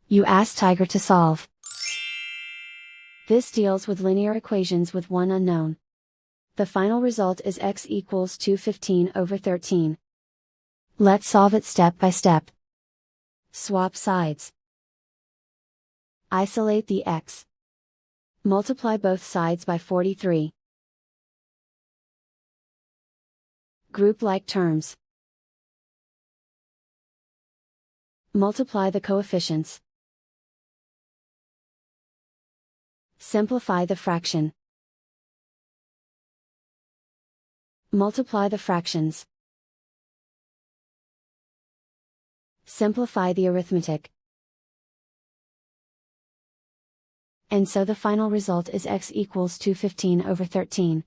You ask Tiger to solve. This deals with linear equations with one unknown. The final result is x equals 215/13. Let's solve it step by step. Swap sides. Isolate the x. Multiply both sides by 43. Group like terms. Multiply the coefficients. Simplify the fraction. Multiply the fractions. Simplify the arithmetic. And so the final result is x equals 215/13.